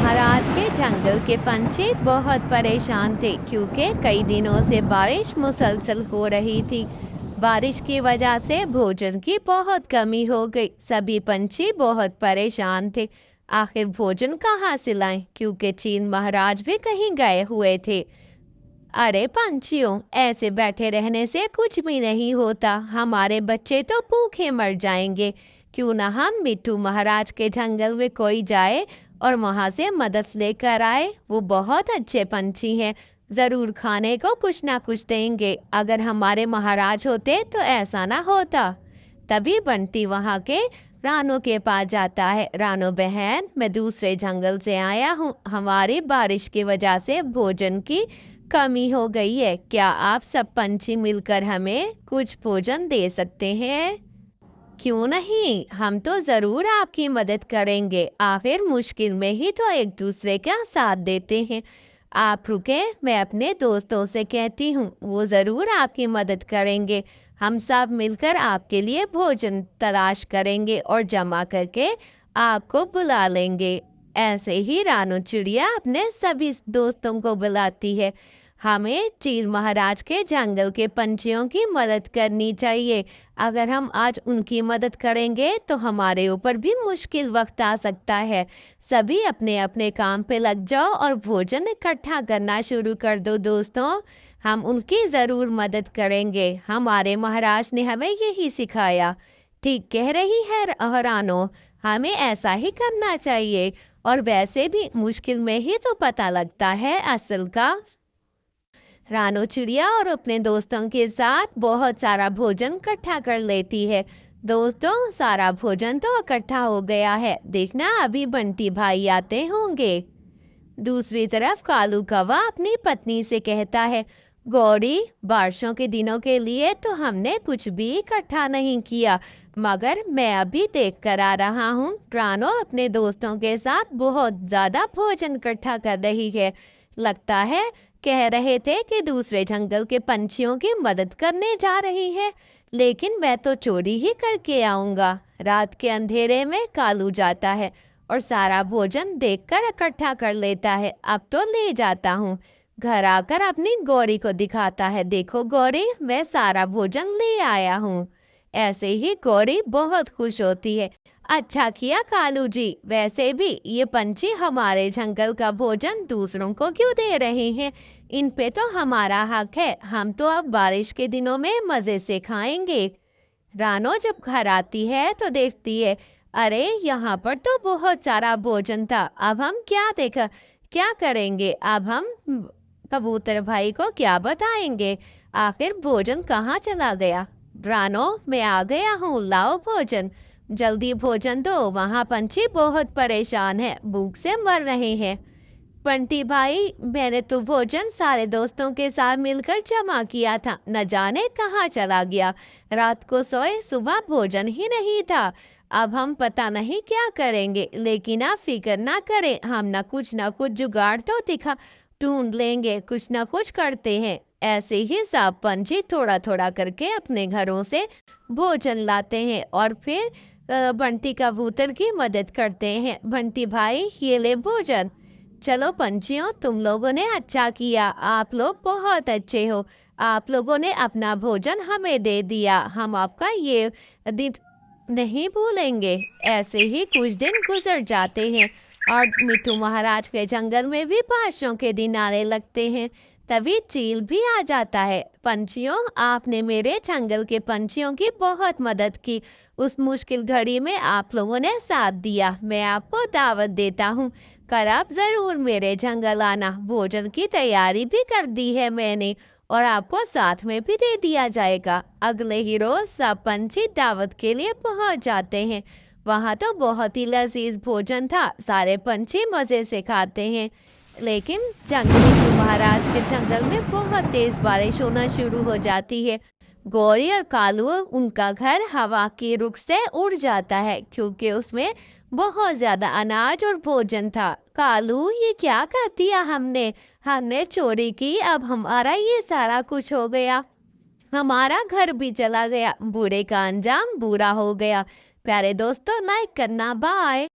महाराज के जंगल के पंछी बहुत परेशान थे क्योंकि कई दिनों से बारिश मुसलसल हो रही थी। बारिश की वजह से भोजन की बहुत कमी हो गई। सभी पंछी बहुत परेशान थे। आखिर भोजन कहाँ से लाएं क्योंकि चीन महाराज भी कहीं गए हुए थे। अरे पंछियों, ऐसे बैठे रहने से कुछ भी नहीं होता। हमारे बच्चे तो भूखे मर जाएंगे। क्यों ना हम मिट्टू महाराज के जंगल में कोई जाए और वहां से मदद लेकर आए। वो बहुत अच्छे पंछी हैं, जरूर खाने को कुछ ना कुछ देंगे। अगर हमारे महाराज होते तो ऐसा ना होता। तभी बंटी वहां के रानो के पास जाता है। रानो बहन, मैं दूसरे जंगल से आया हूँ। हमारी बारिश की वजह से भोजन की कमी हो गई है। क्या आप सब पंछी मिलकर हमें कुछ भोजन दे सकते हैं? क्यों नहीं, हम तो जरूर आपकी मदद करेंगे। आखिर मुश्किल में ही तो एक दूसरे का साथ देते हैं। आप रुके, मैं अपने दोस्तों से कहती हूँ, वो जरूर आपकी मदद करेंगे। हम सब मिलकर आपके लिए भोजन तलाश करेंगे और जमा करके आपको बुला लेंगे। ऐसे ही रानू चिड़िया अपने सभी दोस्तों को बुलाती है। हमें चील महाराज के जंगल के पंछियों की मदद करनी चाहिए। अगर हम आज उनकी मदद करेंगे तो हमारे ऊपर भी मुश्किल वक्त आ सकता है। सभी अपने अपने काम पे लग जाओ और भोजन इकट्ठा करना शुरू कर दो दोस्तों। हम उनकी ज़रूर मदद करेंगे। हमारे महाराज ने हमें यही सिखाया। ठीक कह रही है रानो, हमें ऐसा ही करना चाहिए। और वैसे भी मुश्किल में ही तो पता लगता है असल का। रानो चिड़िया और अपने दोस्तों के साथ बहुत सारा भोजन इकट्ठा कर लेती है। दोस्तों, सारा भोजन तो इकट्ठा हो गया है। देखना अभी बंटी भाई आते होंगे। दूसरी तरफ कालू कौवा अपनी पत्नी से कहता है, गौरी, बारिशों के दिनों के लिए तो हमने कुछ भी इकट्ठा नहीं किया, मगर मैं अभी देख कर आ रहा हूँ। रानो अपने दोस्तों के साथ बहुत ज्यादा भोजन इकट्ठा कर रही है। लगता है कह रहे थे कि दूसरे जंगल के पंछियों की मदद करने जा रही है, लेकिन मैं तो चोरी ही करके आऊंगा। रात के अंधेरे में कालू जाता है और सारा भोजन देखकर इकट्ठा कर लेता है। अब तो ले जाता हूँ। घर आकर अपनी गौरी को दिखाता है, देखो गौरी, मैं सारा भोजन ले आया हूँ। ऐसे ही गौरी बहुत खुश होती है। अच्छा किया कालू जी, वैसे भी ये पंछी हमारे जंगल का भोजन दूसरों को क्यों दे रहे हैं? इन पे तो हमारा हक है। हम तो अब बारिश के दिनों में मजे से खाएंगे। रानो जब घर आती है तो देखती है, अरे यहाँ पर तो बहुत सारा भोजन था। अब हम क्या करेंगे? अब हम कबूतर भाई को क्या बताएंगे? आखिर भोजन कहाँ चला गया? रानो, मैं आ गया हूँ, लाओ भोजन। जल्दी भोजन दो, वहाँ पंछी बहुत परेशान है, भूख से मर रहे हैं। बंटी भाई, मैंने तो भोजन सारे दोस्तों के साथ मिलकर जमा किया था, न जाने कहाँ चला गया। रात को सोए, सुबह भोजन ही नहीं था। अब हम पता नहीं क्या करेंगे, लेकिन आप फिक्र ना करें, हम ना कुछ जुगाड़ तो दिखा ढूंढ लेंगे। कुछ ना कुछ करते हैं। ऐसे ही सब पंछी थोड़ा थोड़ा करके अपने घरों से भोजन लाते हैं और फिर बंटी कबूतर की मदद करते हैं। बंटी भाई, ये ले भोजन। चलो पंछियों, तुम लोगों ने अच्छा किया। आप लोग बहुत अच्छे हो। आप लोगों ने अपना भोजन हमें दे दिया। हम आपका ये दिन नहीं भूलेंगे। ऐसे ही कुछ दिन गुजर जाते हैं और मिट्टू महाराज के जंगल में भी बारिशों के दिन आने लगते हैं। तभी चील भी आ जाता है। पंछियों, आपने मेरे जंगल के पंछियों की बहुत मदद की। उस मुश्किल घड़ी में आप लोगों ने साथ दिया। मैं आपको दावत देता हूँ, कल आप जरूर मेरे जंगल आना। भोजन की तैयारी भी कर दी है मैंने और आपको साथ में भी दे दिया जाएगा। अगले ही रोज सब पंछी दावत के लिए पहुंच जाते हैं। वहां तो बहुत ही लजीज भोजन था। सारे पंछी मजे से खाते हैं। लेकिन जंगली महाराज के जंगल में बहुत तेज बारिश होना शुरू हो जाती है। गौरी और कालू, उनका घर हवा की रुख से उड़ जाता है क्योंकि उसमें बहुत ज्यादा अनाज और भोजन था। कालू, ये क्या कर दिया हमने? हमने चोरी की, अब हमारा ये सारा कुछ हो गया। हमारा घर भी चला गया। बुरे का अंजाम बुरा हो गया। प्यारे दोस्तों, लाइक करना। बाय।